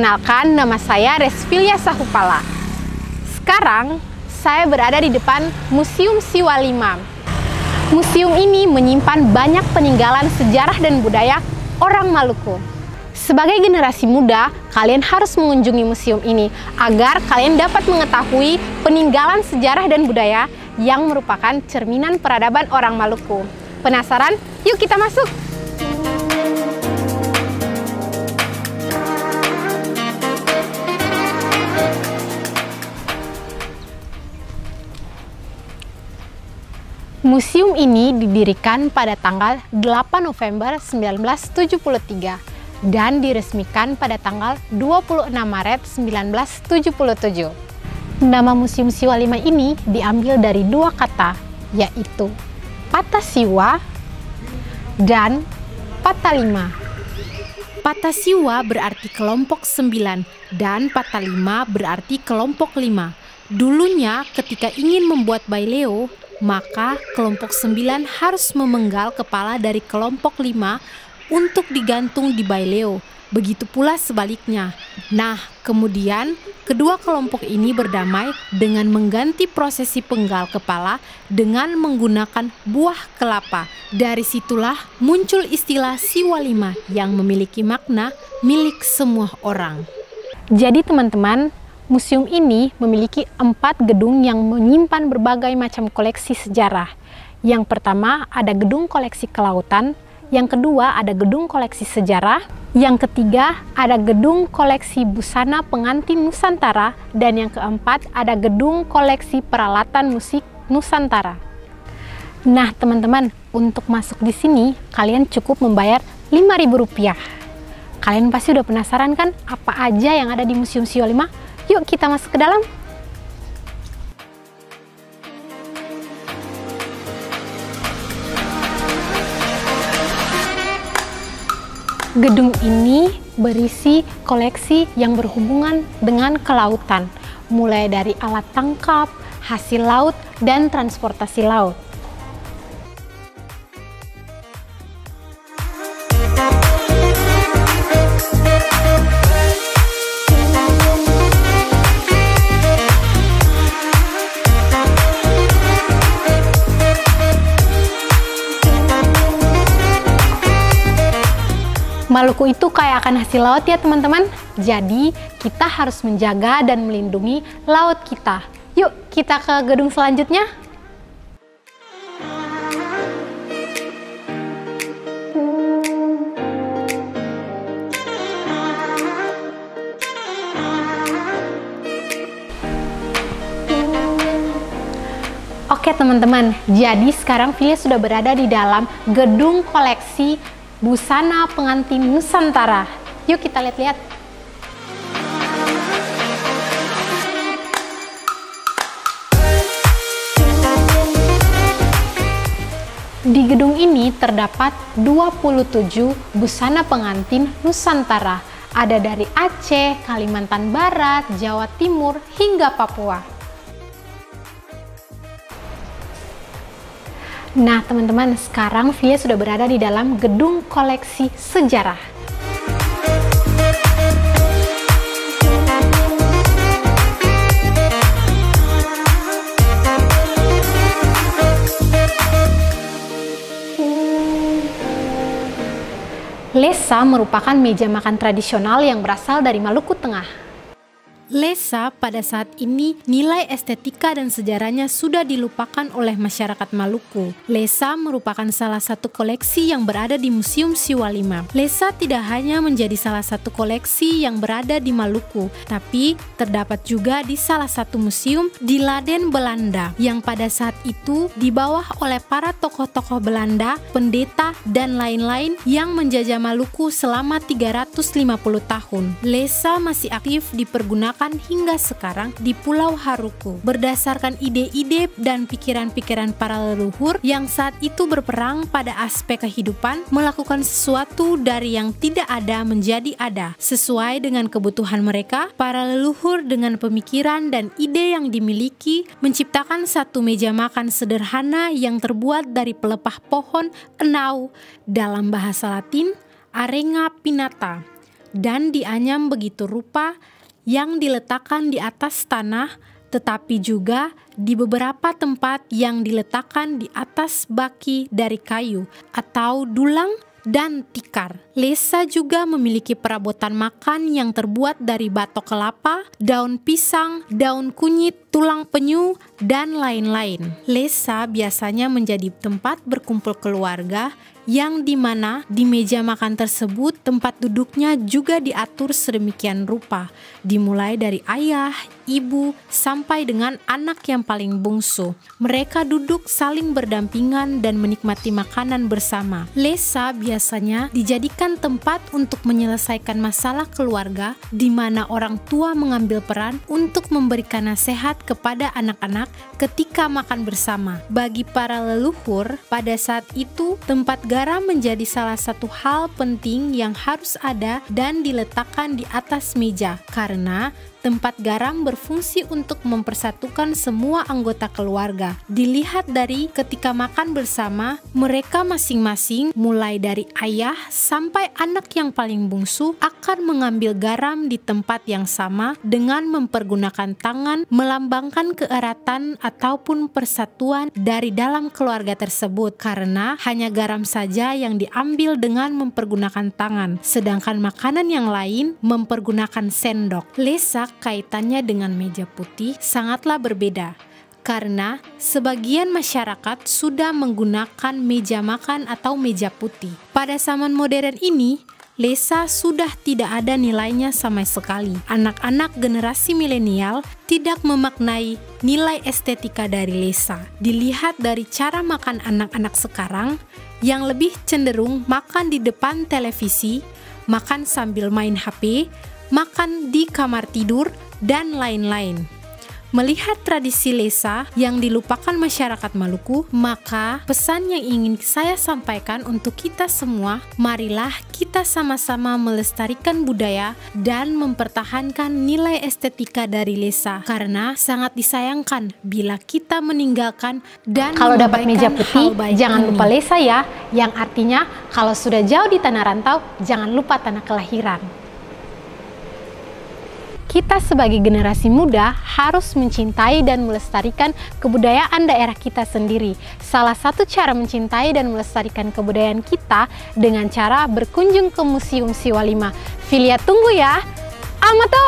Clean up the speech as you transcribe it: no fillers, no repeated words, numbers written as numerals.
Perkenalkan, nama saya Resvilia Sahupala. Sekarang, saya berada di depan Museum Siwa 5. Museum ini menyimpan banyak peninggalan sejarah dan budaya orang Maluku. Sebagai generasi muda, kalian harus mengunjungi museum ini agar kalian dapat mengetahui peninggalan sejarah dan budaya yang merupakan cerminan peradaban orang Maluku. Penasaran? Yuk kita masuk! Museum ini didirikan pada tanggal 8 November 1973 dan diresmikan pada tanggal 26 Maret 1977. Nama Museum Siwa 5 ini diambil dari dua kata, yaitu Pata Siwa dan Pata 5. Pata Siwa berarti kelompok 9 dan Pata 5 berarti kelompok 5. Dulunya ketika ingin membuat baileo, maka kelompok 9 harus memenggal kepala dari kelompok 5 untuk digantung di baileo. Begitu pula sebaliknya. Nah, kemudian kedua kelompok ini berdamai dengan mengganti prosesi penggal kepala dengan menggunakan buah kelapa. Dari situlah muncul istilah Siwa 5 yang memiliki makna milik semua orang. Jadi teman-teman, museum ini memiliki 4 gedung yang menyimpan berbagai macam koleksi sejarah. Yang pertama ada gedung koleksi kelautan, yang kedua ada gedung koleksi sejarah, yang ketiga ada gedung koleksi busana pengantin Nusantara, dan yang keempat ada gedung koleksi peralatan musik Nusantara. Nah teman-teman, untuk masuk di sini kalian cukup membayar Rp5.000. Kalian pasti udah penasaran kan apa aja yang ada di Museum Siwa 5? Yuk kita masuk ke dalam. Gedung ini berisi koleksi yang berhubungan dengan kelautan, mulai dari alat tangkap, hasil laut, dan transportasi laut. Maluku itu kaya akan hasil laut ya teman-teman. Jadi kita harus menjaga dan melindungi laut kita. Yuk kita ke gedung selanjutnya. Oke teman-teman, jadi sekarang Filia sudah berada di dalam gedung koleksi busana pengantin Nusantara. Yuk kita lihat-lihat. Di gedung ini terdapat 27 busana pengantin Nusantara. Ada dari Aceh, Kalimantan Barat, Jawa Timur, hingga Papua. Nah teman-teman, sekarang Filia sudah berada di dalam gedung koleksi sejarah. Lesa merupakan meja makan tradisional yang berasal dari Maluku Tengah. Lesa pada saat ini nilai estetika dan sejarahnya sudah dilupakan oleh masyarakat Maluku. Lesa merupakan salah satu koleksi yang berada di Museum Siwa 5. Lesa tidak hanya menjadi salah satu koleksi yang berada di Maluku, tapi terdapat juga di salah satu museum di Leiden, Belanda, yang pada saat itu dibawa oleh para tokoh-tokoh Belanda, pendeta, dan lain-lain yang menjajah Maluku selama 350 tahun. Lesa masih aktif dipergunakan hingga sekarang di Pulau Haruku berdasarkan ide-ide dan pikiran-pikiran para leluhur yang saat itu berperang pada aspek kehidupan, melakukan sesuatu dari yang tidak ada menjadi ada sesuai dengan kebutuhan mereka. Para leluhur dengan pemikiran dan ide yang dimiliki menciptakan satu meja makan sederhana yang terbuat dari pelepah pohon enau, dalam bahasa Latin Arenga pinnata. dan dianyam begitu rupa yang diletakkan di atas tanah, tetapi juga di beberapa tempat yang diletakkan di atas baki dari kayu atau dulang dan tikar. Lesa juga memiliki perabotan makan yang terbuat dari batok kelapa, daun pisang, daun kunyit, tulang penyu, dan lain-lain. Lesa biasanya menjadi tempat berkumpul keluarga yang dimana di meja makan tersebut tempat duduknya juga diatur sedemikian rupa, dimulai dari ayah, ibu, sampai dengan anak yang paling bungsu. Mereka duduk saling berdampingan dan menikmati makanan bersama. Lesa biasanya dijadikan tempat untuk menyelesaikan masalah keluarga, di mana orang tua mengambil peran untuk memberikan nasihat kepada anak-anak ketika makan bersama. Bagi para leluhur, pada saat itu tempat garam menjadi salah satu hal penting yang harus ada dan diletakkan di atas meja, karena tempat garam berfungsi untuk mempersatukan semua anggota keluarga. Dilihat dari ketika makan bersama, mereka masing-masing mulai dari ayah sampai anak yang paling bungsu akan mengambil garam di tempat yang sama dengan mempergunakan tangan melambangkan keeratan ataupun persatuan dari dalam keluarga tersebut, karena hanya garam saja yang diambil dengan mempergunakan tangan, sedangkan makanan yang lain mempergunakan sendok. Lesa kaitannya dengan meja putih sangatlah berbeda, karena sebagian masyarakat sudah menggunakan meja makan atau meja putih. Pada zaman modern ini, lesa sudah tidak ada nilainya sama sekali. Anak-anak generasi milenial tidak memaknai nilai estetika dari lesa. Dilihat dari cara makan anak-anak sekarang yang lebih cenderung makan di depan televisi, makan sambil main HP, makan di kamar tidur, dan lain-lain. Melihat tradisi lesa yang dilupakan masyarakat Maluku, maka pesan yang ingin saya sampaikan untuk kita semua, marilah kita sama-sama melestarikan budaya dan mempertahankan nilai estetika dari lesa, karena sangat disayangkan bila kita meninggalkan dan kalau dapat meja putih, jangan lupa lesa ya, yang artinya kalau sudah jauh di tanah rantau, jangan lupa tanah kelahiran. Kita sebagai generasi muda harus mencintai dan melestarikan kebudayaan daerah kita sendiri. Salah satu cara mencintai dan melestarikan kebudayaan kita dengan cara berkunjung ke Museum Siwalima. Filia tunggu ya. Amato!